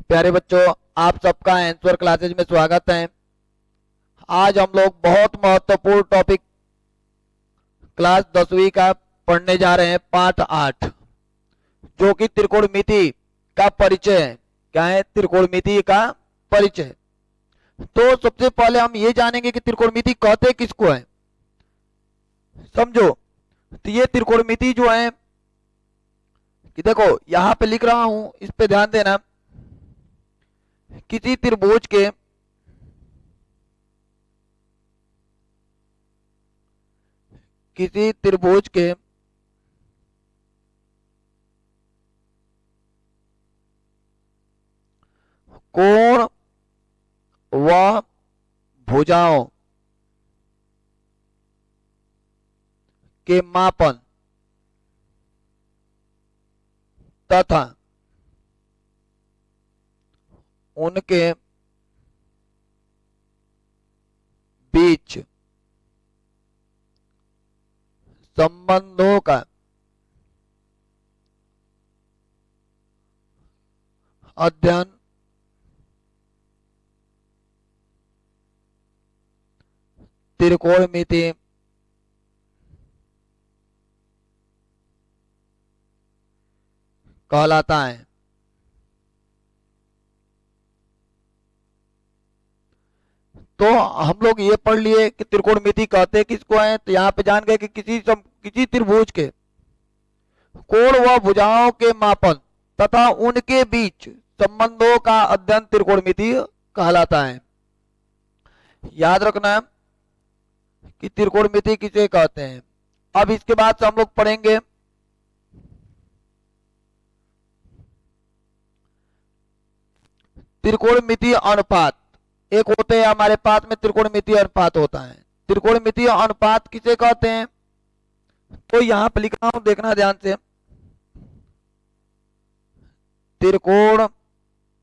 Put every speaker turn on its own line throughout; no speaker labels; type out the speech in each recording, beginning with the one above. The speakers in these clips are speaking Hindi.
प्यारे बच्चों, आप सबका आंसर क्लासेज में स्वागत है। आज हम लोग बहुत महत्वपूर्ण टॉपिक क्लास 10वीं का पढ़ने जा रहे हैं, पाठ 8, जो कि त्रिकोणमिति का परिचय है। क्या है? त्रिकोणमिति का परिचय। तो सबसे पहले हम ये जानेंगे कि त्रिकोणमिति कहते किसको है। समझो, तो ये त्रिकोणमिति जो है कि देखो यहां पे लिख रहा हूं, इस पे ध्यान देना। किसी त्रिभुज के कोण व भुजाओं के मापन तथा उनके बीच संबंधों का अध्ययन त्रिकोणमिति कहलाता है। तो हम लोग ये पढ़ लिए कि त्रिकोणमिति कहते किसको है। तो यहाँ पे जान गए कि किसी त्रिभुज के कोण व भुजाओं के मापन तथा उनके बीच संबंधों का अध्ययन त्रिकोणमिति कहलाता है। याद रखना कि त्रिकोणमिति किसे कहते हैं। अब इसके बाद से हम लोग पढ़ेंगे त्रिकोणमितीय अनुपात। एक होते हैं हमारे पास में त्रिकोणमितीय अनुपात होता है। त्रिकोणमितीय अनुपात किसे कहते हैं? तो यहां पर लिख रहा हूं, देखना ध्यान से। त्रिकोणमितीय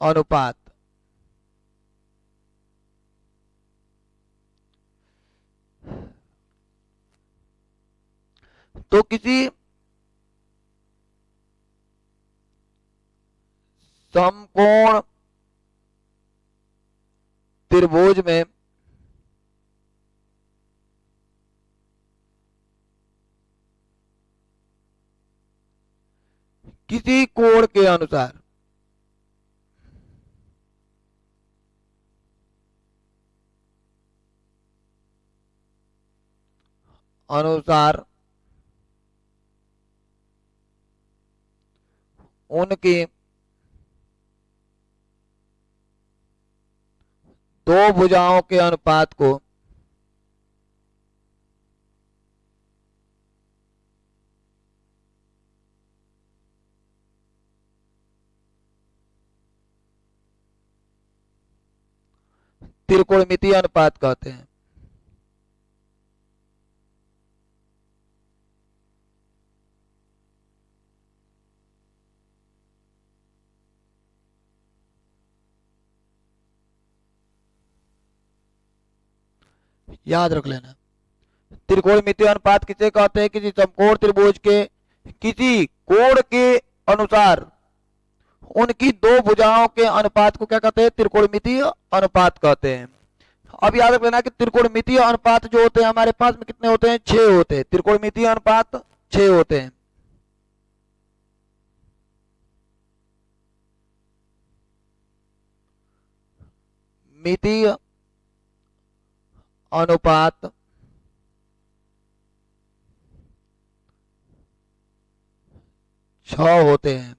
अनुपात तो किसी समकोण त्रिभुज में किसी कोण के अनुसार उनकी दो भुजाओं के अनुपात को त्रिकोणमितीय अनुपात कहते हैं। याद रख लेना, त्रिकोणमितीय अनुपात किसे कहते हैं? किसी समकोण त्रिभुज के किसी कोण के अनुसार उनकी दो भुजाओं के अनुपात को क्या कहते हैं? त्रिकोणमितीय अनुपात कहते हैं। अब याद रख लेना कि त्रिकोणमितीय अनुपात जो होते हैं हमारे पास में कितने होते हैं? 6 होते हैं। त्रिकोणमितीय अनुपात 6 होते हैं। मितीय अनुपात छह होते हैं।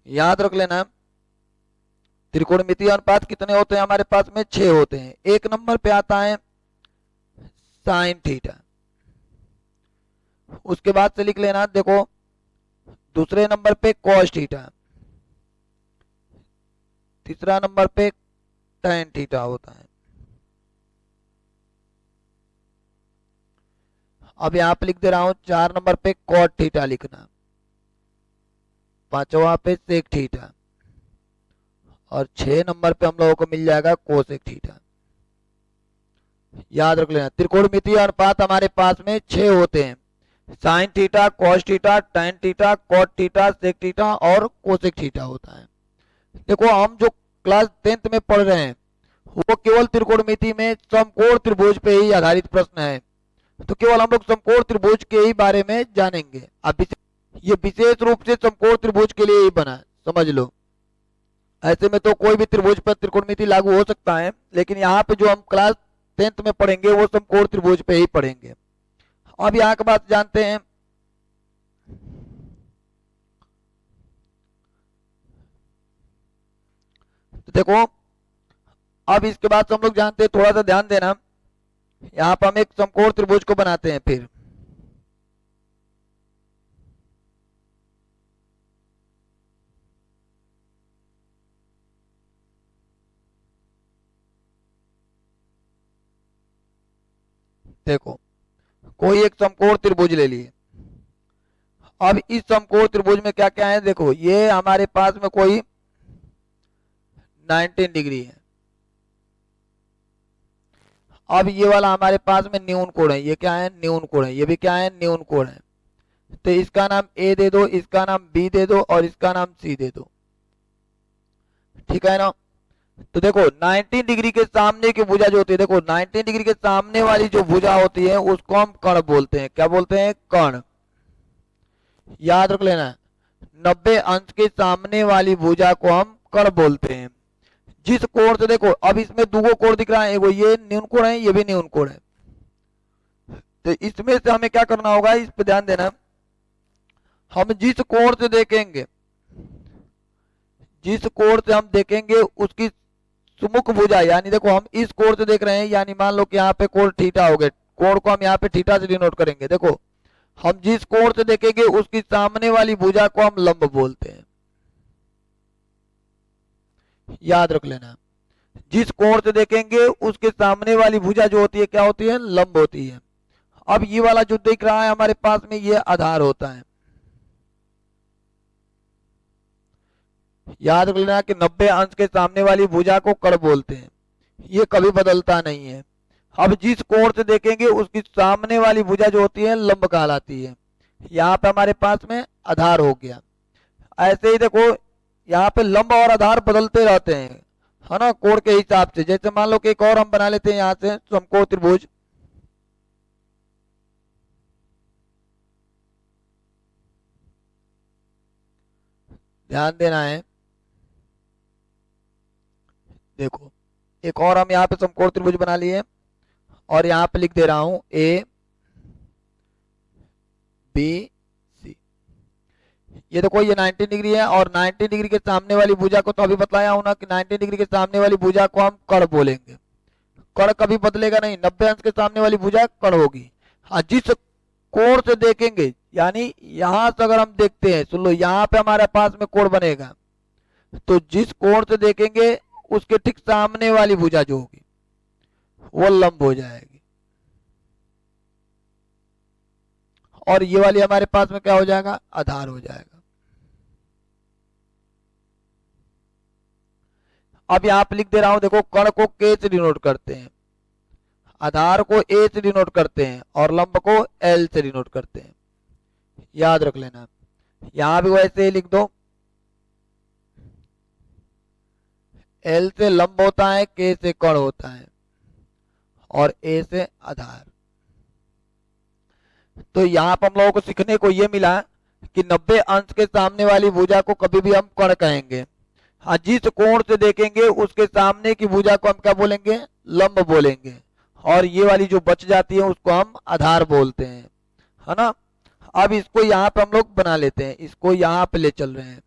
याद रख लेना, त्रिकोणमितीय अनुपात कितने होते हैं हमारे पास में? 6 होते हैं। एक नंबर पे आता है साइन थीटा। उसके बाद से लिख लेना, देखो दूसरे नंबर पे कॉस थीटा, तीसरा नंबर पे टैन थीटा होता है। अब यहां पे लिख दे रहा हूं 4 नंबर पे कॉट थीटा लिखना, 5वां पे सेक थीटा और 6 नंबर पे हम लोगों को मिल जाएगा कोसेक थीटा। याद रख लेना, त्रिकोणमितीय अनुपात हमारे पास में 6 होते हैं। Sine theta, cos theta, tan theta, cot theta, sec theta और कोसेक थीटा होता है। देखो हम जो क्लास 10th में पढ़ रहे हैं वो केवल त्रिकोणमिति में समकोण त्रिभुज पे ही आधारित प्रश्न है, तो केवल हम लोग समकोण त्रिभुज के ही बारे में जानेंगे। अब ये विशेष रूप से समकोण त्रिभुज के लिए ही बना है, समझ लो। ऐसे में तो कोई भी त्रिभुज पर त्रिकोणमिति लागू हो सकता है, लेकिन यहाँ पे जो हम क्लास 10th में पढ़ेंगे वो समकोण त्रिभुज पे ही पढ़ेंगे। अब यहाँ की बात जानते हैं। तो देखो अब इसके बाद हम लोग जानते हैं, थोड़ा सा ध्यान देना। यहाँ पर हम एक समकोण त्रिभुज को बनाते हैं। फिर देखो कोई एक समकोण त्रिभुज ले लिए। अब इस समकोण त्रिभुज में क्या क्या है, देखो ये हमारे पास में कोई 19 डिग्री है। अब ये वाला हमारे पास में न्यून कोण है, ये क्या है, न्यून कोण है। ये भी क्या है, न्यून कोण है। तो इसका नाम ए दे दो, इसका नाम बी दे दो और इसका नाम सी दे दो, ठीक है ना। तो देखो 90 डिग्री के सामने की भुजा जो होती है, देखो 90 डिग्री के सामने वाली जो भुजा होती है उसको हम कर्ण बोलते हैं। क्या बोलते हैं, कर्ण। याद रख लेना, 90 अंश के सामने वाली भुजा को हम कर्ण बोलते हैं। जिस कोण से, देखो अब इसमें दो कोण दिख रहा है, एगो ये न्यून कोण है, ये भी न्यून कोण है। तो इसमें से हमें क्या करना होगा, इस पे ध्यान देना। हम जिस कोण से देखेंगे, जिस कोण से हम देखेंगे उसकी सुमुख भुजा, यानी देखो हम इस कोण से देख रहे हैं, यानी मान लो कि यहाँ पे कोण थीटा हो गए, कोण को हम यहाँ पे थीटा से डिनोट करेंगे। देखो हम जिस कोण से देखेंगे उसकी सामने वाली भुजा को हम लंब बोलते हैं। याद रख लेना, जिस कोण से देखेंगे उसके सामने वाली भुजा जो होती है क्या होती है, लंब होती है। अब ये वाला जो दिख रहा है हमारे पास में, ये आधार होता है। याद रख लेना कि 90 अंश के सामने वाली भुजा को कर्ण बोलते हैं, ये कभी बदलता नहीं है। अब जिस कोण से देखेंगे उसकी सामने वाली भुजा जो होती है लंब कहलाती है। यहाँ पे हमारे पास में आधार हो गया। ऐसे ही देखो यहाँ पे लंब और आधार बदलते रहते हैं, है ना, कोण के हिसाब से। जैसे मान लो कि एक और हम बना लेते हैं यहाँ से समकोण त्रिभुज। ध्यान देना है, देखो एक और हम यहाँ पे समकोण त्रिभुज बना लिए और यहाँ पे लिख दे रहा हूं ए बी सी। ये देखो ये 90 डिग्री है और 90 डिग्री के सामने वाली भुजा को तो अभी बताया हूं ना कि 90 डिग्री के सामने वाली भुजा को हम कर्ण बोलेंगे। कर्ण कभी बदलेगा नहीं, 90 अंश के सामने वाली भुजा कर्ण होगी। हाँ, जिस कोण से देखेंगे, यानी यहां से अगर हम देखते हैं, सुन लो यहाँ पे हमारे पास में कोण बनेगा, तो जिस कोण से देखेंगे उसके ठीक सामने वाली भुजा जो होगी वो लंब हो जाएगी। और ये वाली हमारे पास में क्या हो जाएगा, आधार हो जाएगा। अब यहां पे लिख दे रहा हूं, देखो कर्ण को के से डिनोट करते हैं, आधार को ए से डिनोट करते हैं और लंब को एल से डिनोट करते हैं। याद रख लेना, यहां भी वैसे ही लिख दो, एल से लंब होता है, के से कर्ण होता है और ए से आधार। तो यहाँ पर हम लोगों को सीखने को ये मिला कि 90 अंश के सामने वाली भुजा को कभी भी हम कर्ण कहेंगे। हाँ, जिस कोण से देखेंगे उसके सामने की भुजा को हम क्या बोलेंगे, लंब बोलेंगे। और ये वाली जो बच जाती है उसको हम आधार बोलते हैं, है ना। अब इसको यहाँ पे हम लोग बना लेते हैं, इसको यहाँ पे ले चल रहे हैं।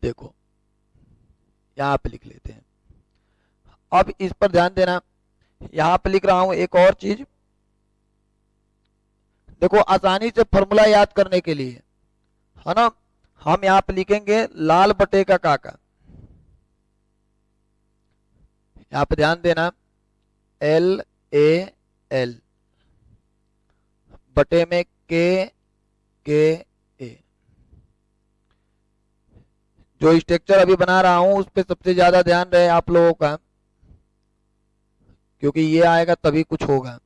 देखो यहाँ पे लिख लेते हैं। अब इस पर ध्यान देना, यहां पे लिख रहा हूं एक और चीज। देखो आसानी से फॉर्मूला याद करने के लिए, है ना, हम यहां पे लिखेंगे लाल बटे का काका। यहां पे ध्यान देना, एल ए एल बटे में के ए। जो स्ट्रक्चर अभी बना रहा हूं उस पे सबसे ज्यादा ध्यान रहे आप लोगों का। क्योंकि ये आएगा तभी कुछ होगा।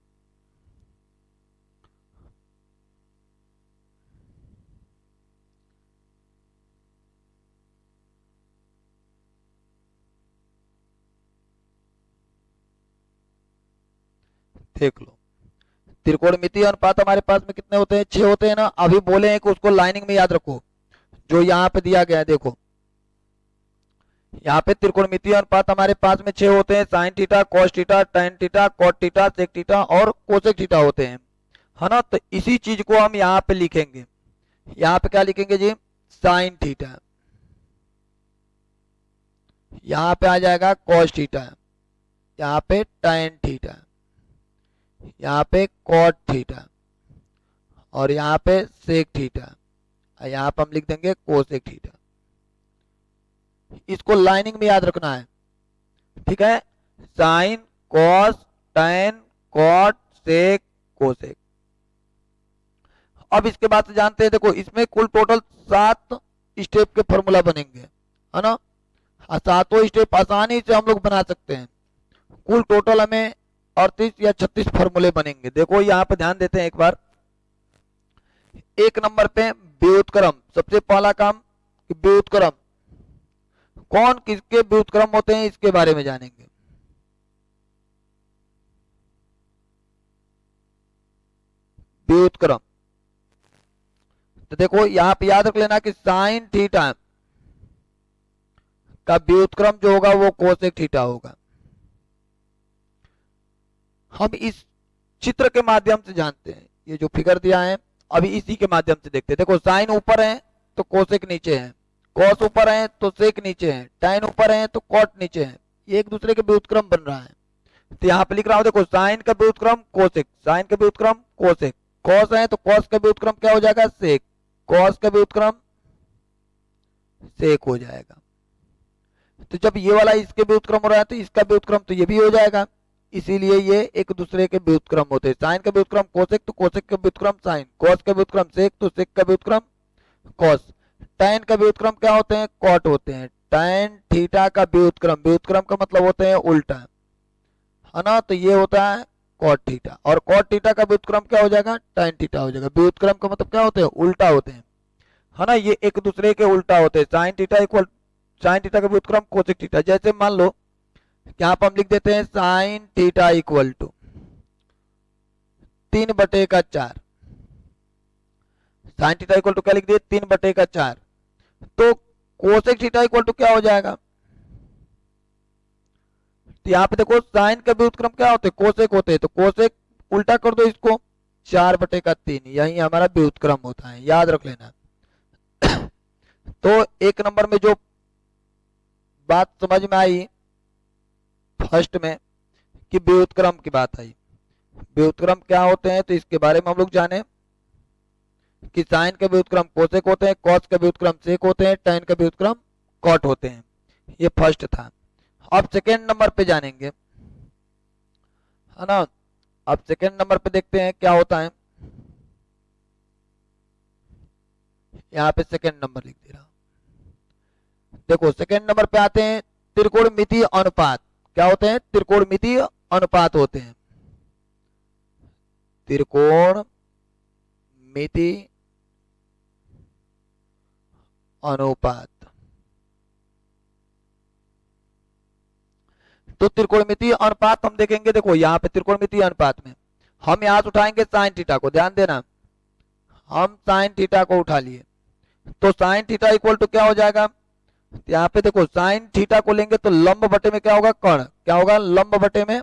देख लो, त्रिकोणमितीय अनुपात हमारे पास में कितने होते हैं, 6 होते हैं ना। अभी बोले हैं कि उसको लाइनिंग में याद रखो, जो यहाँ पे दिया गया है। देखो यहाँ पे त्रिकोणमितीय अनुपात हमारे पास में 6 होते हैं, sine theta, cos theta, tan theta, cot theta, sec theta और कोसेक थीटा होते हैं, है ना। तो इसी चीज को हम यहाँ पे लिखेंगे। यहाँ पे क्या लिखेंगे जी, साइन थीटा, यहाँ पे आ जाएगा कॉस थीटा, यहाँ पे टेन थीटा, यहाँ पे कॉट थीटा और यहाँ पे सेक थीटा, यहाँ पे हम लिख देंगे कोसेक थीटा। इसको लाइनिंग में याद रखना है, ठीक है। साइन, कॉस, टेन, कॉट, सेक, कोसेक। अब इसके बाद से जानते हैं, देखो इसमें कुल टोटल 7 स्टेप के फॉर्मूला बनेंगे, है ना। 7 स्टेप आसानी से हम लोग बना सकते हैं। कुल टोटल हमें 38 या 36 फॉर्मूले बनेंगे। देखो यहाँ पे ध्यान देते हैं एक बार। 1 नंबर पे व्युत्क्रम, सबसे पहला काम व्युत्क्रम, कौन किसके व्युत्क्रम होते हैं इसके बारे में जानेंगे। व्युत्क्रम, तो देखो यहाँ पे याद रख लेना कि साइन थीटा का व्युत्क्रम जो होगा वो कोसेक थीटा होगा। हम इस चित्र के माध्यम से जानते हैं, ये जो फिगर दिया है अभी इसी के माध्यम से देखते हैं। देखो साइन ऊपर है तो कोसेक नीचे है, कॉस ऊपर है तो सेक नीचे है, टेन ऊपर है तो कॉट नीचे है। ये एक दूसरे के व्युत्क्रम बन रहा है। तो यहाँ पे लिख रहा हूं, देखो साइन का व्युत्क्रम कोसेक, साइन का व्युत्क्रम कोसेक, कॉस है तो कॉस का व्युत्क्रम क्या हो जाएगा, सेक, कॉस का व्युत्क्रम सेक हो जाएगा। तो जब ये वाला इसके व्युत्क्रम हो रहा है तो इसका व्युत्क्रम तो ये भी हो जाएगा, इसीलिए ये एक दूसरे के व्युत्क्रम होते हैं। साइन का व्युत्क्रम कोसेक तो कोसेक का व्युत्क्रम साइन, कॉस का व्युत्क्रम सेक तो सेक का व्युत्क्रम कॉस, टेन का व्युत्क्रम क्या होते हैं, कॉट होते हैं। टेन थीटा का व्युत्क्रम, व्युत्क्रम का मतलब होते हैं उल्टा, है ना। तो ये होता है कॉट थीटा, और कॉट थीटा का व्युत्क्रम क्या हो जाएगा, टेन थीटा हो जाएगा। व्युत्क्रम का मतलब क्या होते हैं, उल्टा होते हैं, है ना। ये एक दूसरे के उल्टा होते हैं। Sine theta equal, sine theta का व्युत्क्रम कोसेक थीटा। जैसे मान लो यहाँ पर हम लिख देते हैं sine theta equal to 3/4, sine theta equal to क्या लिख दिए, 3/4। तो कोसेक थीटा इक्वल टू क्या हो जाएगा, तो यहाँ पे देखो साइन का व्युत्क्रम क्या होते हैं, कोसेक होते हैं, तो कोसेक उल्टा कर दो इसको, 4/3, यही हमारा व्युत्क्रम होता है, याद रख लेना। तो 1 नंबर में जो बात समझ में आई फर्स्ट में कि व्युत्क्रम की बात आई, व्युत्क्रम क्या होते हैं तो इसके बारे में हम लोग जाने कि साइन का व्युत्क्रम कोसेक होते हैं, कॉस का व्युत्क्रम सेक होते हैं, टेन का व्युत्क्रम कॉट होते हैं। ये फर्स्ट था। अब सेकेंड नंबर पे जानेंगे, है ना। अब सेकेंड नंबर पे देखते हैं क्या होता है। यहाँ पे सेकेंड नंबर लिख दे रहा हूं। देखो सेकेंड नंबर पे आते हैं त्रिकोणमितीय अनुपात। क्या होते हैं, त्रिकोणमितीय अनुपात होते हैं। त्रिकोणमितीय अनुपात, तो त्रिकोणमितीय अनुपात हम देखेंगे। देखो यहाँ पे त्रिकोणमितीय अनुपात में हम यहाँ से उठाएंगे साइन थीटा को, ध्यान देना, हम साइन थीटा को उठा लिए, तो साइन थीटा इक्वल टू क्या हो जाएगा, यहाँ पे देखो साइन थीटा को लेंगे तो लंब बटे में क्या होगा, कर्ण, क्या होगा, लंब बटे में,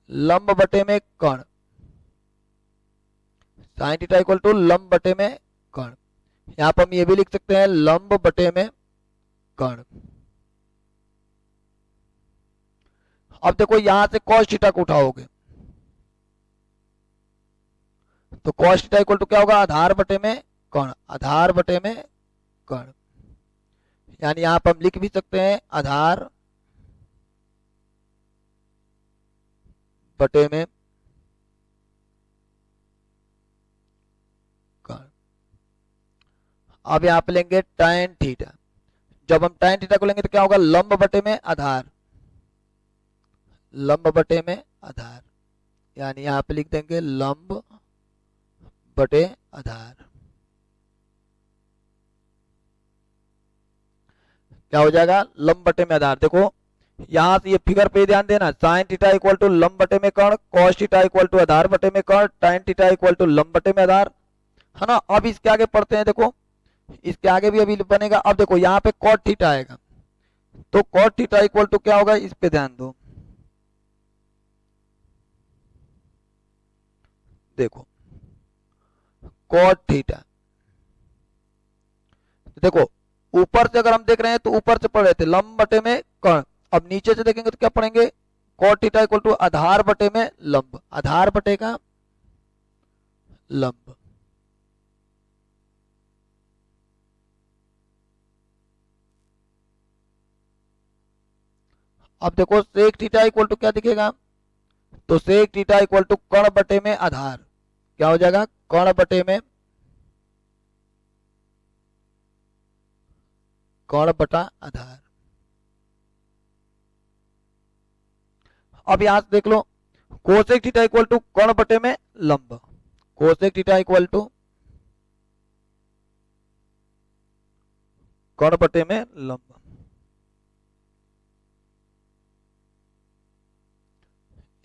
लंब बटे में कर्ण, साइन थीटा इक्वल टू लंब बटे में कर्ण। यहाँ पर हम ये भी लिख सकते हैं लंब बटे में कर्ण। अब देखो यहां से cos थीटा को उठाओगे तो cos थीटा इक्वल टू क्या होगा, आधार बटे में कर्ण, आधार बटे में कर्ण। यानी यहां पर हम लिख भी सकते हैं आधार बटे में कर्ण। अब यहां पे लेंगे tan थीटा, जब हम tan थीटा को लेंगे तो क्या होगा, लंब बटे में आधार, लंब बटे में आधार, यानी यहाँ पे लिख देंगे लंब बटे आधार। क्या हो जाएगा? लंब बटे में आधार। देखो यहां से ये फिगर पे ध्यान देना, साइन थीटा इक्वल टू लंब बटे में कर्ण, कॉस थीटा इक्वल टू आधार बटे में कर्ण, टाइन थीटा इक्वल टू लंब बटे में आधार, है ना। अब इसके आगे पढ़ते हैं। देखो इसके आगे भी अभी बनेगा। अब देखो यहाँ पे कॉट थीटा आएगा, तो कॉट थीटा इक्वल टू क्या होगा, इस पे ध्यान दो। देखो कॉट थीटा, देखो ऊपर से अगर हम देख रहे हैं तो ऊपर से पढ़ रहे थे लंब बटे में कर्ण, अब नीचे से देखेंगे तो क्या पढ़ेंगे, कॉट थीटा इक्वल टू आधार बटे में लंब, आधार बटे का लंब। अब देखो सेक थीटा इक्वल टू क्या दिखेगा, तो सेक थीटा इक्वल टू कर्ण बटे में आधार, क्या हो जाएगा, कर्ण बटे में कर्ण बटा आधार। अब यहां से देख लो कोसेक थीटा इक्वल टू कर्ण बटे में लंब, कोसेक थीटा इक्वल टू कर्ण बटे में लंब,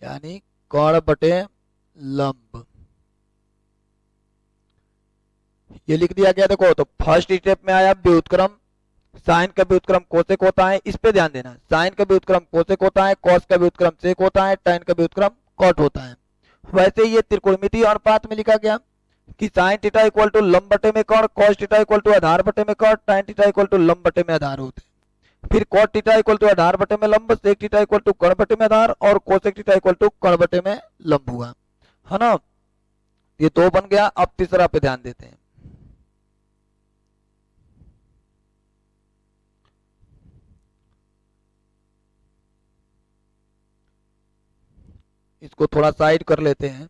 यानी कर्ण बटे लंब, ये लिख दिया गया। देखो तो फर्स्ट स्टेप में आया व्युत्क्रम, साइन का व्युत्क्रम कोसेक होता है, इस पे ध्यान देना, साइन का व्युत्क्रम कोसेक होता है, कॉस का व्युत्क्रम सेक होता है, टाइन का व्युत्क्रम कॉट होता है। वैसे ये त्रिकोणमितीय अनुपात में लिखा गया कि साइन थीटा इक्वल टू लंब बटे में कर्ण, कॉस थीटा इक्वल टू आधार बटे में कर्ण, टाइन थीटा इक्वल टू लंब बटे में आधार होते हैं। फिर कॉट थीटा इक्वल टू आधार बटे में लंब, सेक थीटा इक्वल टू कर्ण बटे में आधार, और कोसेक थीटा इक्वल टू कर्ण बटे में लंब हुआ, है ना। ये दो बन गया। अब तीसरा पे ध्यान देते हैं। इसको थोड़ा साइड कर लेते हैं।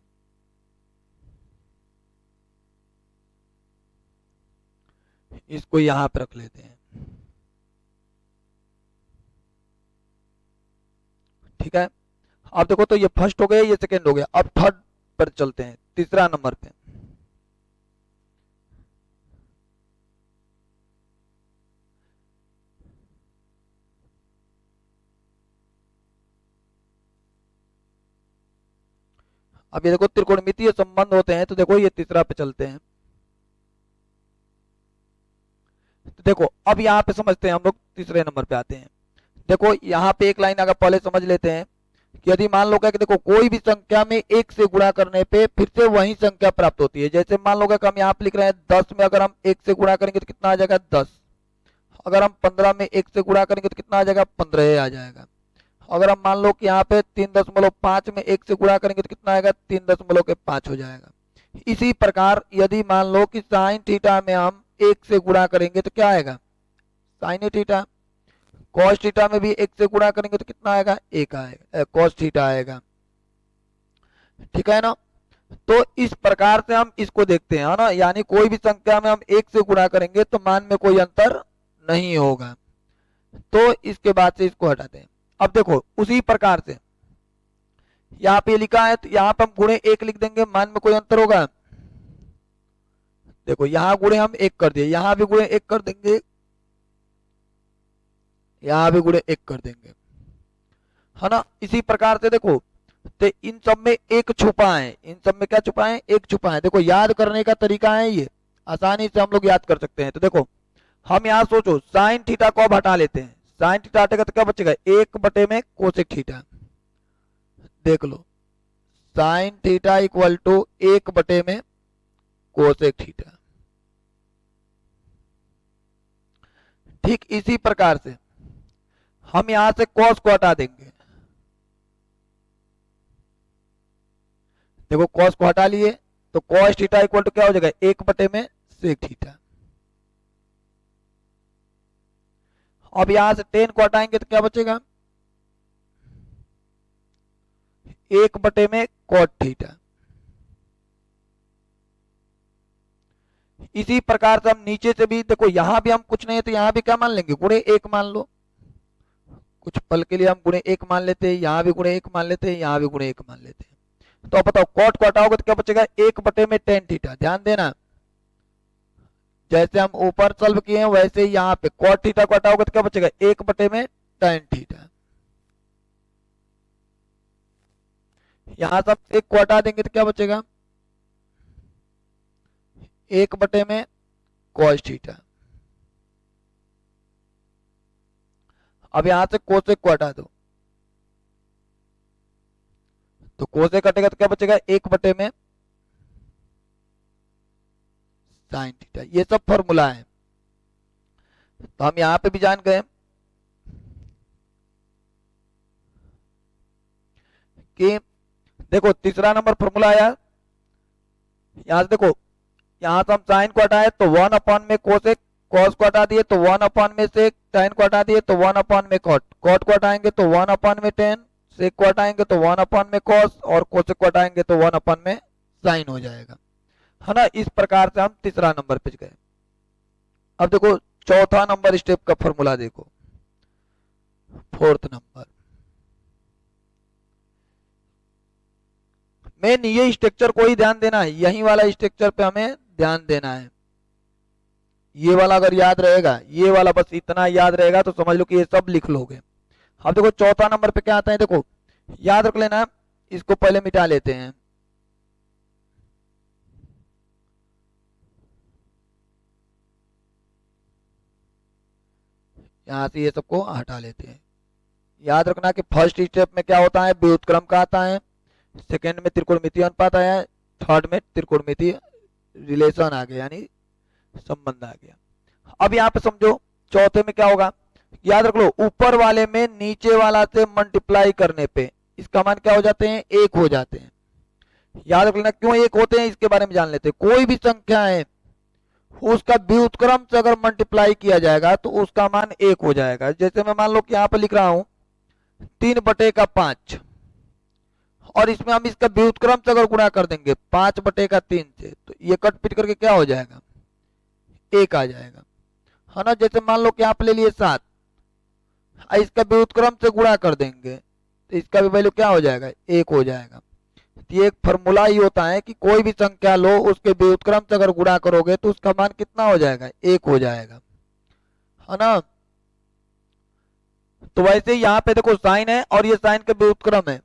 इसको यहां पर रख लेते हैं, ठीक है। अब देखो तो ये फर्स्ट हो गया, ये सेकंड हो गया। अब थर्ड पर चलते हैं, तीसरा नंबर पे। अब ये देखो त्रिकोणमितीय संबंध होते हैं, तो देखो ये तीसरा पे चलते हैं। तो देखो अब यहाँ पे समझते हैं, हम लोग तीसरे नंबर पे आते हैं। देखो यहाँ पे एक लाइन अगर पहले समझ लेते हैं कि यदि मान लो कि देखो कोई भी संख्या में एक से गुणा करने पे फिर से वही संख्या प्राप्त होती है। जैसे मान लो कि हम यहाँ पे लिख रहे हैं 10 में अगर हम एक से गुणा करेंगे तो कितना आ जाएगा, 10। अगर हम 15 में एक से गुणा करेंगे तो कितना आ जाएगा, 15 आ जाएगा। अगर हम मान लो कि यहाँ पे 3.5 में एक से गुणा करेंगे तो कितना आएगा, 3.5 हो जाएगा। इसी प्रकार यदि मान लो कि साइन थीटा में हम एक से गुणा करेंगे तो क्या आएगा, साइन थीटा। कॉस थीटा में भी एक से गुणा करेंगे तो कितना आएगा, एक आएगा, कॉस थीटा आएगा, ठीक है ना। तो इस प्रकार से हम इसको देखते हैं, है ना। यानी कोई भी संख्या में हम एक से गुणा करेंगे तो मान में कोई अंतर नहीं होगा। तो इसके बाद से इसको हटाते हैं। अब देखो उसी प्रकार से यहाँ पे लिखा है, तो यहाँ पे हम गुणे एक लिख देंगे, मान में कोई अंतर होगा। देखो यहाँ गुणे हम एक कर दिए, यहाँ भी गुणे एक कर देंगे, यहाँ भी गुणे एक कर देंगे, है ना। इसी प्रकार से देखो तो इन सब में एक छुपा है, इन सब में क्या छुपा है, एक छुपा है। देखो याद करने का तरीका है, ये आसानी से हम लोग याद कर सकते हैं। तो देखो हम यहाँ सोचो साइन थीटा को अब हटा लेते हैं, साइन थीटा हटेगा तो क्या बचेगा, एक बटे में कोसेक थीटा। देख लो साइन थीटा इक्वल टू एक बटे में कोसेक थीटा। ठीक इसी प्रकार से हम यहां से कॉस को हटा देंगे। देखो कॉस को हटा लिए तो कॉस थीटा इक्वल टू क्या हो जाएगा, एक बटे में सेक थीटा। अब यहां से टेन को हटाएंगे तो क्या बचेगा, एक बटे में कॉट थीटा। इसी प्रकार से हम नीचे से भी देखो, यहां भी हम कुछ नहीं है तो यहां भी क्या मान लेंगे, गुणे एक मान लो, कुछ पल के लिए हम गुणे 1 मान लेते हैं, यहाँ भी गुणे 1 मान लेते हैं, यहाँ भी गुणे 1 मान लेते हैं। तो अब बताओ कॉट को हटाओगे तो क्या बचेगा, 1/tan थीटा। ध्यान देना, जैसे हम ऊपर सॉल्व किए हैं वैसे ही यहाँ पे कॉट थीटा को हटाओगे तो क्या बचेगा, 1/tan थीटा। यहां सब एक को हटा देंगे तो क्या बचेगा, 1/cos थीटा। अब यहां से कोसेक को हटा दो तो कोसेक कटेगा तो क्या बचेगा, 1/sin थीटा। ये सब फॉर्मूला है, तो हम यहां पे भी जान गए कि देखो तीसरा नंबर फॉर्मूला आया, यहां से देखो, यहां से हम साइन को हटाए तो 1 में कोसेक, कॉस को हटा दिए तो 1 में सेक, tan को हटा दिए तो 1 में कॉट, कॉट को हटाएंगे तो 1 में tan, सेक को हटाएंगे तो 1 में कॉस, और कोसेक को हटाएंगे तो 1 में साइन हो जाएगा, है ना। इस प्रकार से हम तीसरा नंबर पे गए। अब देखो चौथा नंबर स्टेप का फॉर्मूला देखो, फोर्थ नंबर। मेन ये स्ट्रक्चर को ही ध्यान देना है, यही वाला स्ट्रक्चर पे हमें ध्यान देना है। ये वाला अगर याद रहेगा, ये वाला बस इतना याद रहेगा तो समझ लो कि ये सब लिख लोगे। अब देखो चौथा नंबर पे क्या आता है, देखो याद रख लेना, इसको पहले मिटा लेते हैं। यहां से ये सबको हटा लेते हैं। याद रखना कि फर्स्ट स्टेप में क्या होता है, व्युत्क्रम का आता है, सेकेंड में त्रिकोणमितीय अनुपात आया, थर्ड में त्रिकोणमितीय रिलेशन आ गया, यानी संबंध आ गया। अब यहाँ पे समझो चौथे में क्या होगा, याद रख लो ऊपर वाले में नीचे वाला से मल्टीप्लाई करने पे इसका मान क्या हो जाते हैं, 1 हो जाते हैं। याद रख लेना क्यों 1 होते हैं, इसके बारे में जान लेते हैं। कोई भी संख्या है उसका व्युत्क्रम से अगर मल्टीप्लाई किया जाएगा तो उसका मान 1 हो जाएगा। जैसे मैं मान लो कि यहाँ पे लिख रहा हूं 3/5, और इसमें हम इसका व्युत्क्रम से अगर गुणा कर देंगे 5/3 से, तो ये कट पिट करके क्या हो जाएगा, 1 आ जाएगा, है ना। जैसे मान लो कि आप ले लिए 7, इसका व्युत्क्रम से गुणा कर देंगे तो इसका भी वैल्यू क्या हो जाएगा, 1 हो जाएगा। तो ये एक फॉर्मूला ही होता है कि कोई भी संख्या लो उसके व्युत्क्रम से अगर गुणा करोगे तो उसका मान कितना हो जाएगा, 1 हो जाएगा, है ना। तो वैसे यहाँ पे देखो साइन है और ये साइन का व्युत्क्रम है,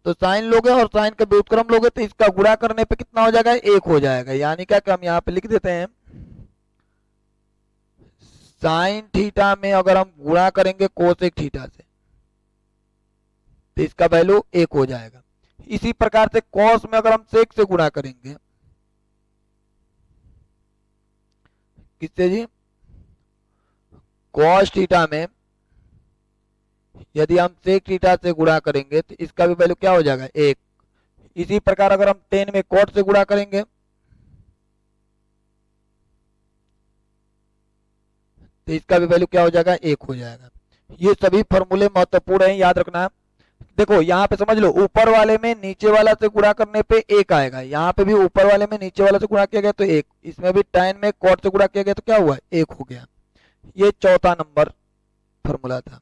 तो साइन लोगे और साइन का व्युत्क्रम लोगे तो इसका गुणा करने पे कितना हो जाएगा, 1 हो जाएगा। यानी क्या कि हम यहाँ पे लिख देते हैं साइन थीटा में अगर हम गुणा करेंगे कोसेक थीटा से तो इसका वैल्यू 1 हो जाएगा। इसी प्रकार से कॉस में अगर हम सेक से गुणा करेंगे, किससे जी, कॉस थीटा में यदि हम सेक थीटा से गुणा करेंगे तो इसका भी वैल्यू क्या हो जाएगा, 1। इसी प्रकार अगर हम tan में कॉट से गुणा करेंगे तो इसका भी वैल्यू क्या हो जाएगा, 1 हो जाएगा। ये सभी फॉर्मूले महत्वपूर्ण हैं, याद रखना। देखो यहाँ पे समझ लो ऊपर वाले में नीचे वाला से गुणा करने पे 1 आएगा, यहाँ पे भी ऊपर वाले में नीचे वाला से गुणा किया गया तो 1, इसमें भी tan में कॉट से गुणा किया गया तो क्या हुआ, 1 हो गया। ये चौथा नंबर फॉर्मूला था,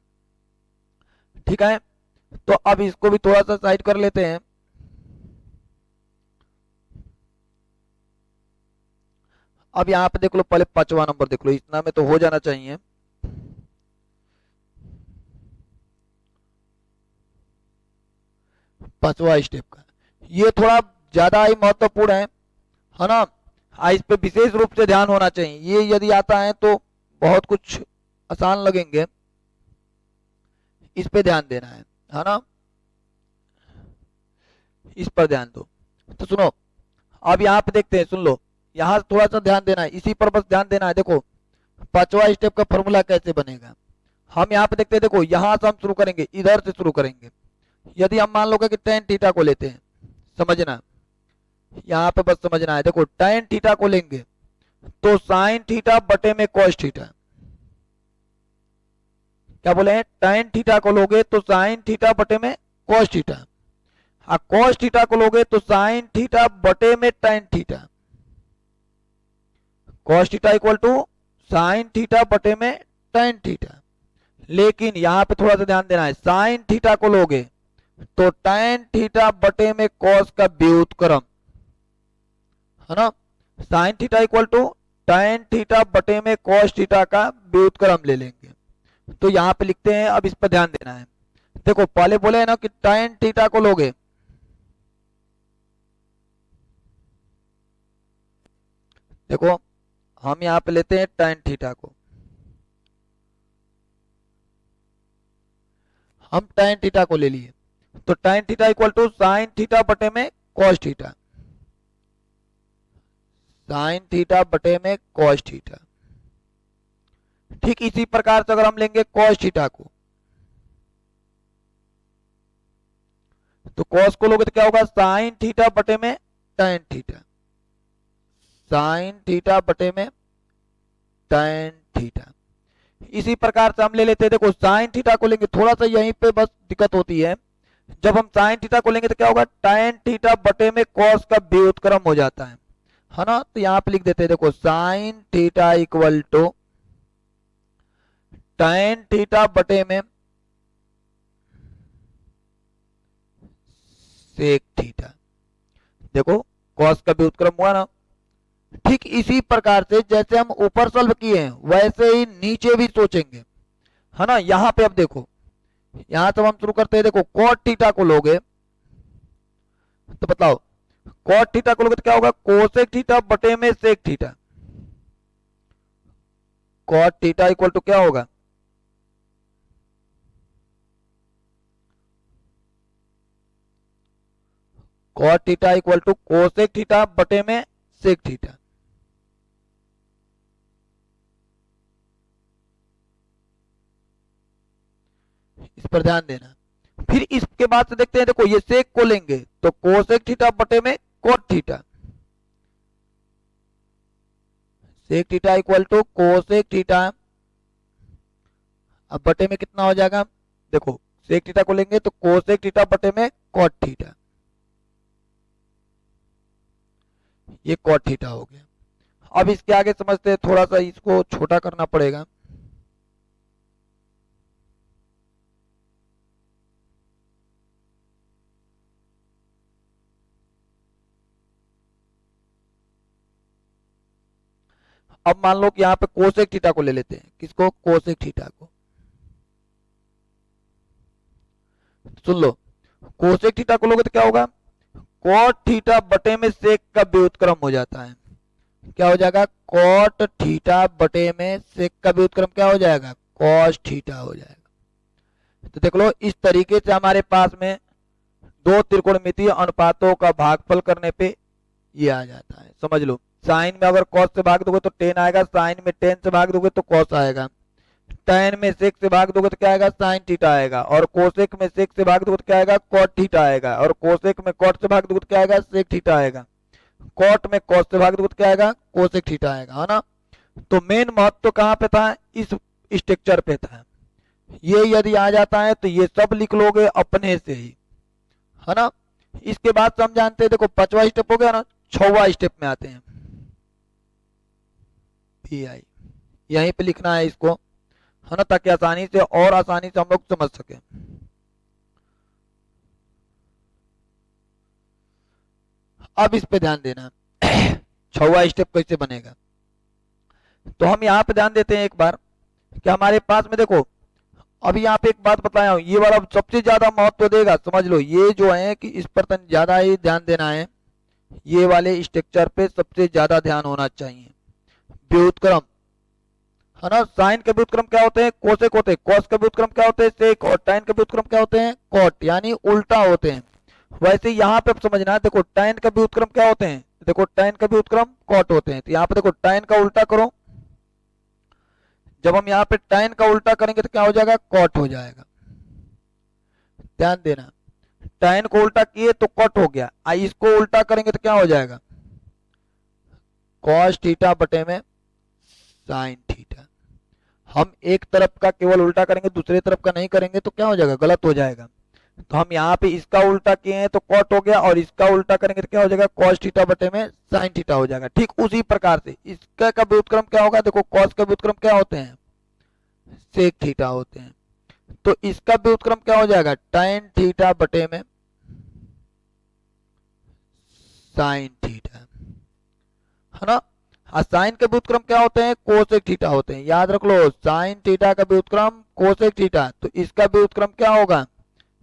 ठीक है। तो अब इसको भी थोड़ा सा साइड कर लेते हैं। अब यहाँ पे देख लो, पहले 5वां नंबर देख लो, इतना में तो हो जाना चाहिए। पांचवा स्टेप का ये थोड़ा ज्यादा ही महत्वपूर्ण है ना। इस पे विशेष रूप से ध्यान होना चाहिए। ये यदि आता है तो बहुत कुछ आसान लगेंगे, इस पे ध्यान देना है ना, इस पर ध्यान दो। तो सुनो, अब यहाँ पे देखते हैं, सुन लो, यहाँ थोड़ा सा ध्यान देना है, इसी पर बस ध्यान देना है। देखो पांचवा स्टेप का फॉर्मूला कैसे बनेगा, हम यहाँ पे देखते हैं। देखो यहाँ से हम शुरू करेंगे, इधर से शुरू करेंगे। यदि हम मान लो कि tan थीटा को लेते हैं, समझना, यहाँ पे बस समझना है। देखो tan थीटा को लेंगे तो sin थीटा बटे में cos थीटा, क्या बोले हैं, tan थीटा को लोगे तो sin थीटा बटे में cos थीटा, और cos थीटा को लोगे तो sin थीटा बटे में tan theta. cos theta equal to sin theta बटे में tan थीटा। लेकिन यहाँ पे थोड़ा सा ध्यान देना है, साइन थीटा को लोगे तो tan थीटा बटे में cos का व्युत्क्रम, है ना, sine theta equal to tan theta बटे में cos थीटा का व्युत्क्रम ले लेंगे। तो यहाँ पे लिखते हैं, अब इस पर ध्यान देना है। देखो पहले बोले है ना कि tan थीटा को लोगे, देखो हम यहाँ पे लेते हैं tan थीटा को, हम tan थीटा को ले लिए तो tan theta equal to sine theta बटे में cos थीटा, साइन थीटा बटे में cos थीटा। ठीक इसी प्रकार से अगर हम लेंगे cos थीटा को, तो cos को लोगे तो क्या होगा, साइन थीटा बटे में tan थीटा, साइन थीटा बटे में tan थीटा। इसी प्रकार से हम ले लेते हैं, देखो साइन थीटा को लेंगे, थोड़ा सा यहीं पे बस दिक्कत होती है, जब हम साइन थीटा को लेंगे तो क्या होगा, tan थीटा बटे में cos का व्युत्क्रम हो जाता है ना। तो यहाँ पे लिख देते हैं, देखो sine theta equal to tan theta बटे में sec थीटा, देखो cos का व्युत्क्रम हुआ ना। ठीक इसी प्रकार से जैसे हम ऊपर सॉल्व किए हैं वैसे ही नीचे भी सोचेंगे, है ना। यहाँ पे अब देखो, यहां से हम शुरू करते हैं, देखो cot थीटा को लोगे तो बताओ, cot थीटा को लोगे तो क्या होगा, कोसेक थीटा बटे में sec theta, cot theta equal to क्या होगा, cot theta equal to cosec theta बटे में सेक थीटा। इस पर ध्यान देना। फिर इसके बाद से देखते हैं, देखो ये सेक को लेंगे तो कोसेक थीटा बटे में cot theta, sec theta equal to cosec theta, अब बटे में कितना हो जाएगा, देखो सेक थीटा को लेंगे तो कोसेक थीटा बटे में कोट थीटा, ये कोट थीटा हो गया। अब इसके आगे समझते हैं, थोड़ा सा इसको छोटा करना पड़ेगा। अब मान लो कि यहाँ पे कोसेक थीटा को ले लेते हैं, किसको, कोसेक थीटा को। सुन लो, कोसेक थीटा को लोगे तो क्या होगा, कॉट थीटा बटे में सेक का व्युत्क्रम हो जाता है, क्या हो जाएगा, कॉट थीटा बटे में सेक का व्युत्क्रम क्या हो जाएगा, कॉस थीटा हो जाएगा। तो देख लो, इस तरीके से हमारे पास में दो त्रिकोणमितीय अनुपातों का भागफल करने पे ये आ जाता है, समझ लो। साइन में अगर कॉस से भाग दोगे तो टेन आएगा, साइन में टेन से भाग दोगे तो कॉस आएगा, tan में सेक से भाग दोगे तो क्या आएगा, साइन थीटा आएगा, और कोसेक में सेक से भाग दोगे तो क्या आएगा, कॉट थीटा आएगा, और कोसेक में कॉट से भाग दोगे तो क्या आएगा, सेक थीटा आएगा, कॉट में कॉस से भाग दोगे तो क्या आएगा, कोसेक थीटा आएगा, है ना। तो मेन महत्व कहाँ पे था, इस स्ट्रक्चर पे था। ये यदि आ जाता है तो ये सब लिख लोगे अपने से ही, है ना। इसके बाद हम जानते हैं, देखो पांचवा स्टेप हो गया ना, छठवां स्टेप में आते हैं, PI यहीं पे लिखना है इसको, है ना, ताकि आसानी से और आसानी से हम लोग समझ सके। अब इस पे ध्यान देना, छठवां स्टेप कैसे बनेगा। तो हम यहाँ पे ध्यान देते हैं एक बार कि हमारे पास में देखो, अभी यहाँ पे एक बात बताया हूँ, ये वाला सबसे ज्यादा महत्व देगा, समझ लो। ये जो है कि इस पर ज्यादा ही ध्यान देना है, ये वाले स्ट्रक्चर पे सबसे ज्यादा ध्यान होना चाहिए। व्युत्क्रम, है ना, साइन के व्युत्क्रम क्या होते हैं, कोसेक होते हैं, कॉस के व्युत्क्रम क्या होते हैं, सेक, और tan के व्युत्क्रम क्या होते हैं, कॉट, यानी उल्टा होते हैं। वैसे यहाँ पे समझना है, देखो tan का व्युत्क्रम क्या होते हैं, देखो tan का व्युत्क्रम कॉट होते हैं। तो यहाँ पे देखो tan का उल्टा करो, जब हम यहाँ पे tan का उल्टा करेंगे तो क्या हो जाएगा, कॉट हो जाएगा। ध्यान देना, tan को उल्टा किए तो कॉट हो गया, इसको उल्टा करेंगे तो क्या हो जाएगा, कॉस थीटा बटे में साइन थीटा। हम एक तरफ का केवल उल्टा करेंगे, दूसरे तरफ का नहीं करेंगे तो क्या हो जाएगा, गलत हो जाएगा। तो हम यहाँ पे इसका उल्टा किए हैं तो कॉट हो गया, और इसका उल्टा करेंगे तो क्या हो जाएगा, कॉस थीटा बटे में साइन थीटा हो जाएगा। ठीक उसी प्रकार से इसका का व्युत्क्रम क्या होगा, देखो कॉस का व्युत्क्रम क्या होते हैं, सेक थीटा होते हैं, तो इसका व्युत्क्रम क्या हो जाएगा, tan थीटा बटे में sin थीटा, है ना। हाँ, साइन के व्युत्क्रम क्या होते हैं, कोसेक थीटा होते हैं, याद रख लो। sin थीटा का व्युत्क्रम कोसेक थीटा, तो इसका व्युत्क्रम क्या होगा,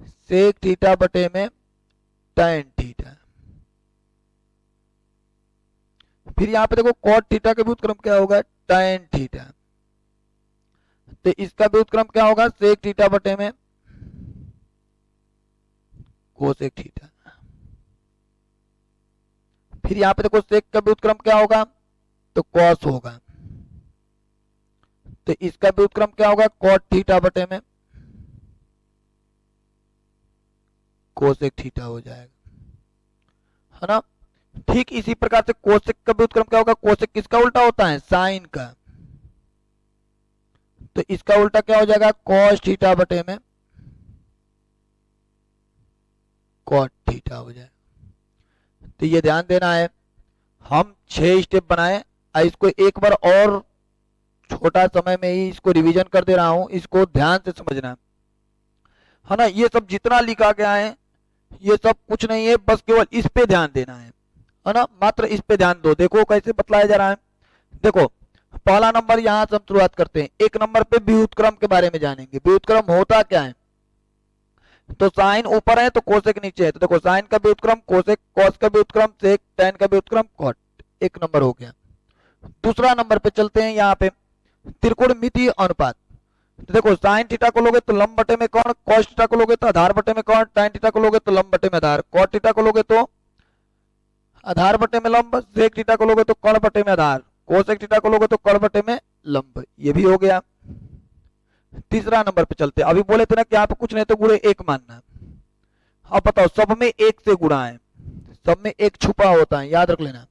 सेक थीटा बटे में tan थीटा। फिर यहाँ पे देखो cot थीटा का व्युत्क्रम क्या होगा, tan थीटा, तो इसका व्युत्क्रम क्या होगा, सेक थीटा बटे में कोसेक थीटा। फिर यहाँ पे देखो सेक का व्युत्क्रम क्या होगा, तो cos होगा, तो इसका व्युत्क्रम क्या होगा, cot थीटा बटे में कोसेक थीटा हो जाएगा, है ना। ठीक इसी प्रकार से कोसेक का व्युत्क्रम क्या होगा, कोसेक किसका उल्टा होता है, साइन का, तो इसका उल्टा क्या हो जाएगा, cos थीटा बटे में cot थीटा हो जाएगा। तो ये ध्यान देना है, हम 6 स्टेप बनाए, इसको एक बार और छोटा समय में ही इसको रिवीजन कर दे रहा हूं, इसको ध्यान से समझना, है ना। ये सब जितना लिखा गया है ये सब कुछ नहीं है, बस केवल इस पे ध्यान देना है ना, मात्र इस पे ध्यान दो। देखो कैसे बतलाया जा रहा है, देखो पहला नंबर यहां से हम शुरुआत करते हैं। एक नंबर पे व्युत्क्रम के बारे में जानेंगे। व्युत्क्रम होता क्या है, तो साइन ऊपर है तो कोसेक नीचे है, तो देखो साइन का व्युत्क्रम कोसेक, कॉस का व्युत्क्रम सेक, tan का व्युत्क्रम कॉट। एक नंबर हो गया। दूसरा नंबर पे चलते हैं, यहाँ पे त्रिकोणमितीय अनुपात। तो देखो साइन थीटा को लोगे तो लंब बटे में कौन, कॉस थीटा को लोगे तो आधार बटे में कौन, tan थीटा को लोगे तो लंब बटे में आधार, कॉट थीटा को लोगे तो आधार बटे में लंब, सेक थीटा को लोगे तो कर्ण बटे में आधार, कोसेक थीटा को लोगे तो कर्ण बटे में लंब। ये भी हो गया। तीसरा नंबर पे चलते, अभी बोले थे ना कि यहाँ पे कुछ नहीं तो गुणे एक मानना। अब बताओ, सब में एक से गुणा है, सब में एक छुपा होता है, याद रख लेना।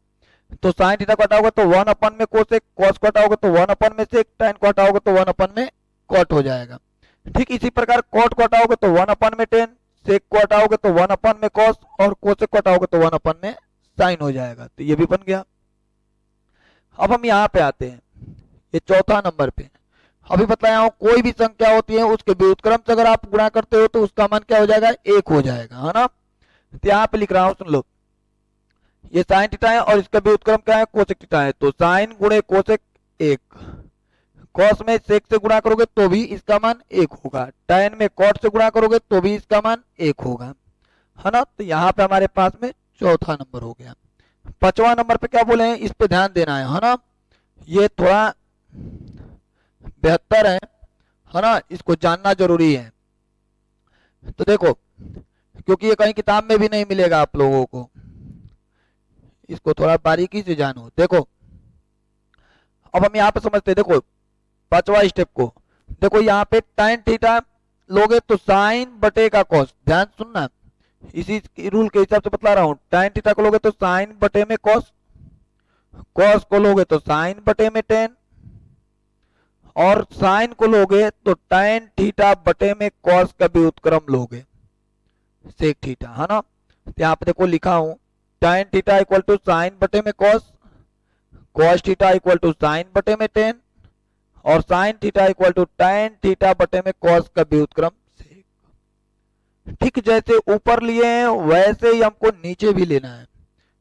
तो साइन थीटा को हटाओगे तो 1 अपन में कोसेक, कॉस को हटाओगे तो 1 अपन में सेक, tan को हटाओगे तो 1 अपन में कॉट हो जाएगा। ठीक इसी प्रकार कॉट को हटाओगे तो 1 अपन में tan, सेक को हटाओगे तो 1 अपन में कॉस, और कोसेक को हटाओगे तो 1 अपन में साइन हो जाएगा। तो ये भी बन गया। अब हम यहाँ पे आते हैं, ये चौथा नंबर पे। अभी बताया हूं, कोई भी संख्या होती है उसके व्युत्क्रम से अगर आप गुणा करते हो तो उसका मान क्या हो जाएगा, 1 हो जाएगा, है ना। तो यहाँ पे लिख रहा हूं, सुन लो, ये साइन थीटा है और इसका व्युत्क्रम क्या है, कोसेक थीटा है, तो साइन गुणे कोसेक 1, कॉस में सेक से गुणा करोगे तो भी इसका मान 1 होगा, tan में कॉट से गुणा करोगे तो भी इसका मान 1 होगा, है ना। तो यहाँ पे हमारे पास में चौथा नंबर हो गया। पांचवा नंबर पे क्या बोले हैं, इस पे ध्यान देना है ना। ये थोड़ा बेहतर है ना, इसको जानना जरूरी है। तो देखो, क्योंकि ये कहीं किताब में भी नहीं मिलेगा आप लोगों को, इसको थोड़ा बारीकी से जानो। देखो अब हम यहाँ पे समझते हैं, देखो पांचवा स्टेप को देखो, यहाँ पे tan थीटा लोगे तो साइन बटे का कॉस, ध्यान सुनना, इसी रूल के हिसाब से बतला रहा हूं। tan थीटा को लोगे तो साइन बटे में कॉस, कॉस को लोगे तो साइन बटे में tan, और साइन को लोगे तो tan थीटा बटे में कॉस का व्युत्क्रम लोगे, सेक थीटा, है ना। यहाँ पे देखो लिखा हूं, tan theta equal to sine बटे में cos, cos theta equal to sine बटे में tan, और sine theta equal to tan theta बटे में कॉस का व्युत्क्रम सेक। ठीक जैसे ऊपर लिए हैं वैसे ही हमको नीचे भी लेना है।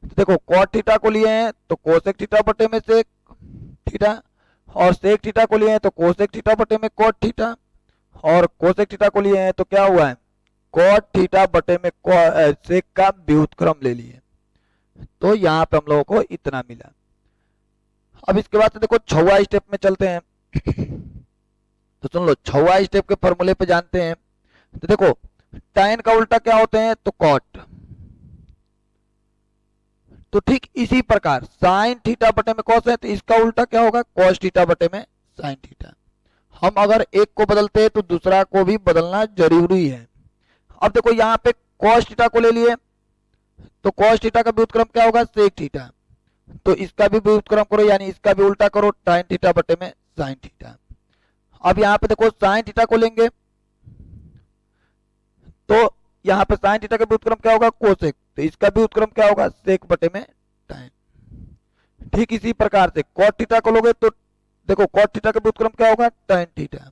तो देखो कॉट थीटा को लिए हैं तो कोसेक थीटा बटे में सेक थीटा, और सेक थीटा को लिए हैं तो कोसेक थीटा बटे में कॉट थीटा, और कोसेक थीटा को लिए हैं तो क्या हुआ है, कॉट थीटा बटे में सेक का व्युत्क्रम ले लिए। तो यहाँ पे हम लोगों को इतना मिला। अब इसके बाद से देखो छठवां स्टेप में चलते हैं। तो सुन लो, छठवां स्टेप के फॉर्मूले पे जानते हैं। तो देखो tan का उल्टा क्या होते हैं, तो cot। तो ठीक इसी प्रकार साइन थीटा बटे में cos है तो इसका उल्टा क्या होगा, cos थीटा बटे में साइन थीटा। हम अगर एक को बदलते हैं तो दूसरा को भी बदलना जरूरी है। अब देखो यहाँ पे cos थीटा को ले लिए तो cos थीटा का व्युत्क्रम क्या होगा, सेक थीटा, तो इसका भी व्युत्क्रम करो, यानी इसका भी उल्टा करो, tan थीटा बटे में साइन थीटा। अब यहाँ पे देखो साइन थीटा को लेंगे तो यहाँ पे साइन थीटा का व्युत्क्रम क्या होगा, कोसेक, तो इसका भी व्युत्क्रम क्या होगा, सेक बटे में tan। ठीक इसी प्रकार से कॉट थीटा को लोगे तो देखो कॉट थीटा का व्युत्क्रम क्या होगा, tan थीटा,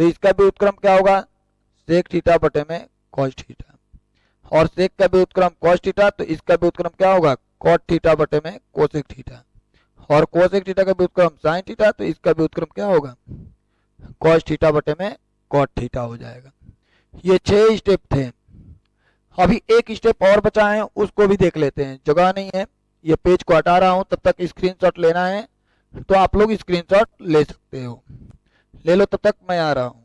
तो इसका भी उत्क्रम क्या होगा, सेक थीटा बटे में कॉस थीटा, और सेक का भी उत्क्रम कॉस थीटा, तो इसका भी उत्क्रम क्या होगा, कॉट थीटा बटे में कोसेक थीटा, और कोसेक थीटा का भी उत्क्रम साइन थीटा, तो इसका भी उत्क्रम क्या होगा, कॉस थीटा बटे में कॉट थीटा हो जाएगा। ये 6 स्टेप थे। अभी एक स्टेप और बचा है, उसको भी देख लेते हैं, जगह नहीं है, ये पेज को हटा रहा हूं, तब तक स्क्रीनशॉट लेना है तो आप लोग स्क्रीनशॉट ले सकते हो, ले लो, तब तक मैं आ रहा हूं।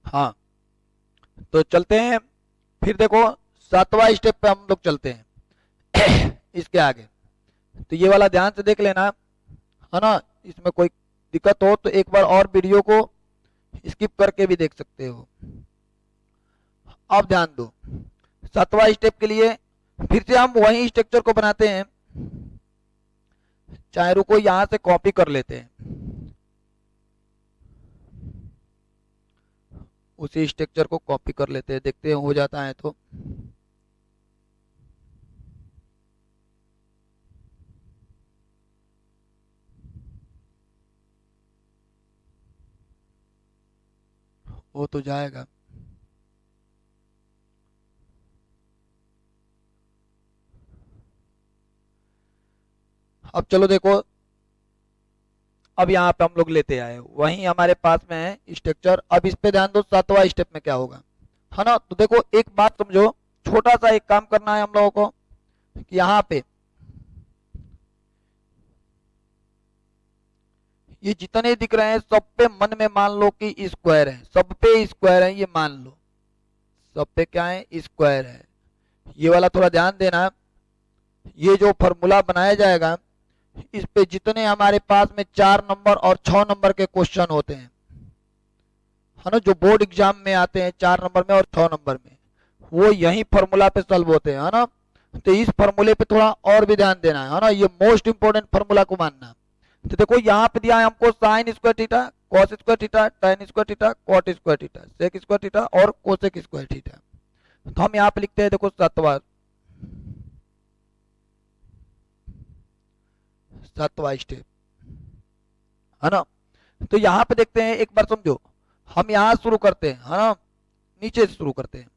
हाँ, तो चलते हैं, फिर देखो 7वां स्टेप पे हम लोग चलते हैं इसके आगे। तो ये वाला ध्यान से देख लेना, है ना, इसमें कोई दिक्कत हो तो एक बार और वीडियो को स्किप करके भी देख सकते हो। अब ध्यान दो, 7वां स्टेप के लिए फिर से हम वही स्ट्रक्चर को बनाते हैं, चाहे रुको यहां से कॉपी कर लेते हैं, उसी स्ट्रक्चर को कॉपी कर लेते हैं, देखते हैं हो जाता है तो। हो तो जाएगा। अब चलो देखो, अब यहाँ पे हम लोग लेते आए, वहीं हमारे पास में है स्ट्रक्चर। अब इस पे ध्यान दो, 7वां स्टेप में क्या होगा, है ना। तो देखो एक बात समझो, छोटा सा एक काम करना है हम लोगों को कि यहाँ पे ये जितने दिख रहे हैं सब पे मन में मान लो कि स्क्वायर है, सब पे स्क्वायर है, ये मान लो सब पे क्या है, स्क्वायर है। ये वाला थोड़ा ध्यान देना, ये जो फॉर्मूला बनाया जाएगा इस पे जितने हमारे पास में 4 नंबर और 6 नंबर के क्वेश्चन होते हैं, है ना, जो बोर्ड एग्जाम में आते हैं 4 नंबर में और 6 नंबर में, वो यही फॉर्मूला पे सॉल्व होते हैं, है ना। तो इस फॉर्मूले पे थोड़ा और भी ध्यान देना है ना, ये मोस्ट इंपोर्टेंट फॉर्मूला को मानना। तो देखो यहाँ पे दिया है हमको sine square theta, cos square theta, tan square theta, cot square theta, sec square theta और कोसेक स्क्वायर थीटा। तो हम यहाँ पे लिखते हैं, देखो 7वां स्टेप, है ना। तो यहाँ पे देखते हैं, एक बार समझो, हम यहाँ शुरू करते हैं, है ना, नीचे से शुरू करते हैं।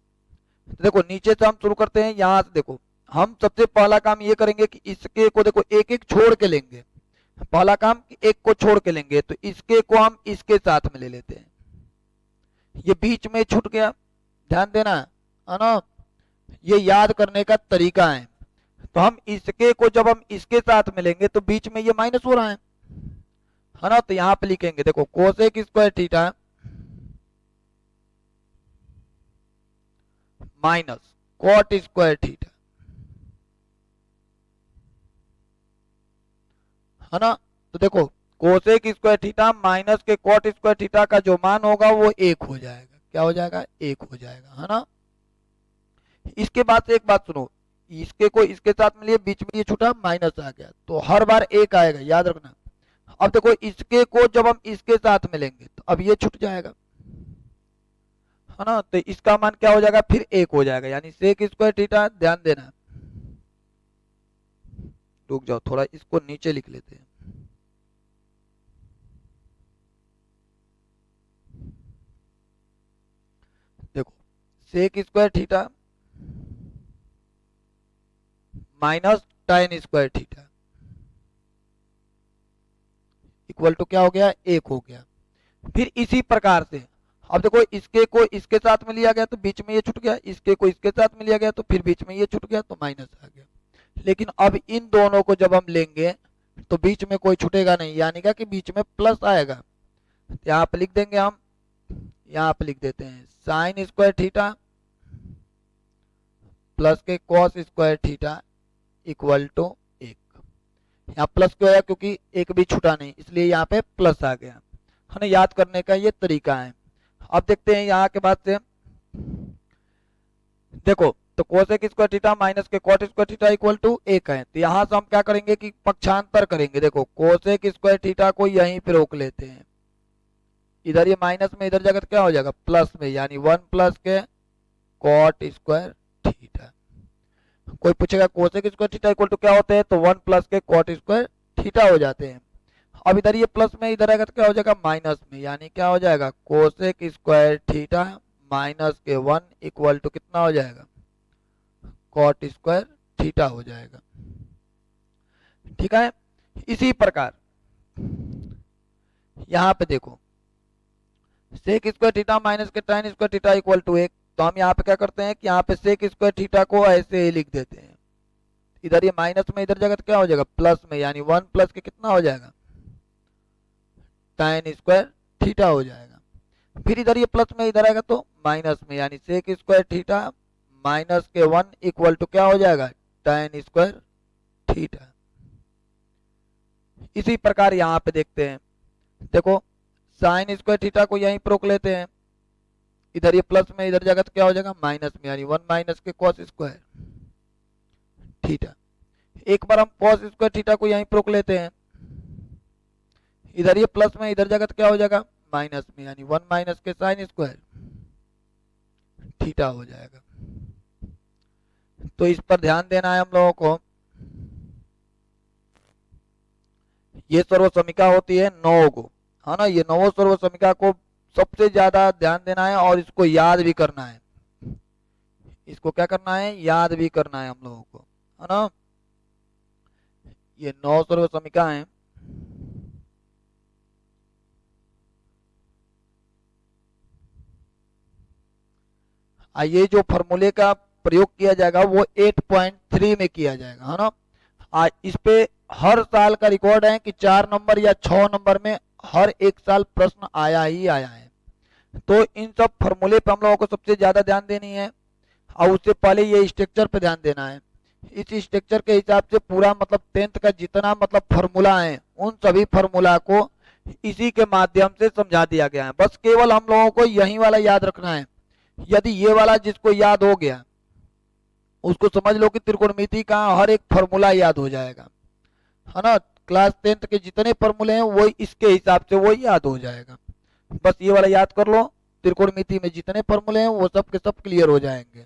तो देखो नीचे से हम शुरू करते हैं, यहाँ से देखो हम सबसे पहला काम ये करेंगे कि इसके को देखो एक एक छोड़ के लेंगे, पहला काम कि एक को छोड़ के लेंगे, तो इसके को हम इसके साथ में ले लेते हैं, ये बीच में छूट गया, ध्यान देना, है ना, ये याद करने का तरीका है। तो हम इसके को जब हम इसके साथ में लेंगे तो बीच में ये माइनस हो रहा है ना, तो यहाँ पे लिखेंगे देखो cosec square theta minus cot square theta, है ना। तो देखो कोसेक स्क्वायर थीटा माइनस के कॉट स्क्वायर थीटा का जो मान होगा वो 1 हो जाएगा, क्या हो जाएगा, 1 हो जाएगा, है ना। इसके बाद से एक बात सुनो, इसके को इसके साथ में लिए, बीच में ये छूटा, माइनस आ गया, तो हर बार 1 आएगा, याद रखना। अब देखो इसके को जब हम इसके साथ में लेंगे तो अब ये छूट जाएगा, है ना, तो इसका मान क्या हो जाएगा, फिर 1 हो जाएगा, यानी सेक स्क्वायर थीटा, ध्यान देना, रुक जाओ थोड़ा इसको नीचे लिख लेते हैं, देखो sec square theta minus tan square theta equal to क्या हो गया, 1 हो गया। फिर इसी प्रकार से अब देखो इसके को इसके साथ में लिया गया तो बीच में ये छूट गया, इसके को इसके साथ में लिया गया तो फिर बीच में ये छूट गया, तो माइनस आ गया। लेकिन अब इन दोनों को जब हम लेंगे तो बीच में कोई छूटेगा नहीं, यानी कि बीच में प्लस आएगा। यहाँ पे लिख देंगे हम, यहाँ पे लिख देते हैं साइन स्क्वायर थीटा प्लस के cos square theta equal to 1। यहाँ प्लस क्यों आया, क्योंकि एक भी छूटा नहीं, इसलिए यहाँ पे प्लस आ गया, है ना। याद करने का ये तरीका है। अब देखते हैं यहाँ के बाद से, देखो तो कोसेक स्क्वायर थीटा माइनस के cot square theta equal to 1 है। तो यहाँ से हम क्या करेंगे कि पक्षांतर करेंगे। देखो कोसेक स्क्वायर थीटा को यहीं पे रोक लेते हैं, इधर ये माइनस में इधर जगह क्या हो जाएगा प्लस में, यानी 1 प्लस के कॉट स्क्वायर थीटा। कोई पूछेगा cosec square theta equal to क्या होते हैं, तो 1 प्लस के कॉट स्क्वायर थीटा हो जाते हैं। अब इधर ये प्लस में इधर आएगा तो क्या हो जाएगा माइनस में, यानी क्या हो जाएगा कोसेक स्क्वायर थीटा माइनस के 1 इक्वल टू कितना हो जाएगा कॉट स्क्वायर थीटा हो जाएगा। ठीक है, इसी प्रकार यहां पे देखो सेक स्क्वायर थीटा माइनस के tan square theta equal to 1। तो हम यहाँ पे क्या करते हैं कि यहाँ पे सेक स्क्वायर थीटा को ऐसे ही लिख देते हैं, इधर ये माइनस में इधर जगह क्या हो जाएगा प्लस में, यानी 1 प्लस के कितना हो जाएगा tan स्क्वायर थीटा हो जाएगा। फिर इधर ये प्लस में इधर आएगा तो माइनस में, यानी सेक स्क्वायर थीटा माइनस के 1 इक्वल टू क्या हो जाएगा tan स्क्वायर थीटा। इसी प्रकार यहाँ पे देखते हैं, देखो साइन स्क्वायर थीटा को यहीं पर रोक लेते हैं, इधर ये प्लस में इधर जगह क्या हो जाएगा माइनस में, यानी 1 माइनस के कॉस स्क्वायर थीटा। एक बार हम कॉस स्क्वायर थीटा को यहीं पर रोक लेते हैं, इधर ये प्लस में इधर जगह क्या हो जाएगा माइनस में, यानी 1 माइनस के साइन स्क्वायर थीटा हो जाएगा। तो इस पर ध्यान देना है हम लोगों को। ये सर्वसमीका होती है 9 को, है ना, ये 9 सर्वसमीका को सबसे ज्यादा ध्यान देना है और इसको याद भी करना है। इसको क्या करना है याद भी करना है हम लोगों को, है ना। ये 9 सर्वसमीका है। ये जो फॉर्मूले का प्रयोग किया जाएगा वो 8.3 में किया जाएगा, है ना। इस पे हर साल का रिकॉर्ड है कि 4 नंबर या 6 नंबर में हर एक साल प्रश्न आया ही आया है। तो इन सब फॉर्मूले पे हम लोगों को सबसे ज्यादा ध्यान देनी है, और उससे पहले ये स्ट्रक्चर पे ध्यान देना है। इस स्ट्रक्चर के हिसाब से पूरा मतलब 10th का जितना मतलब फॉर्मूला है उन सभी फॉर्मूला को इसी के माध्यम से समझा दिया गया है। बस केवल हम लोगों को यही वाला याद रखना है। यदि ये वाला जिसको याद हो गया उसको समझ लो कि त्रिकोणमिति का हर एक फॉर्मूला याद हो जाएगा, है ना। क्लास 10th के जितने फॉर्मूले हैं वो इसके हिसाब से वो याद हो जाएगा। बस ये वाला याद कर लो, त्रिकोणमिति में जितने फॉर्मूले हैं वो सब के सब क्लियर हो जाएंगे।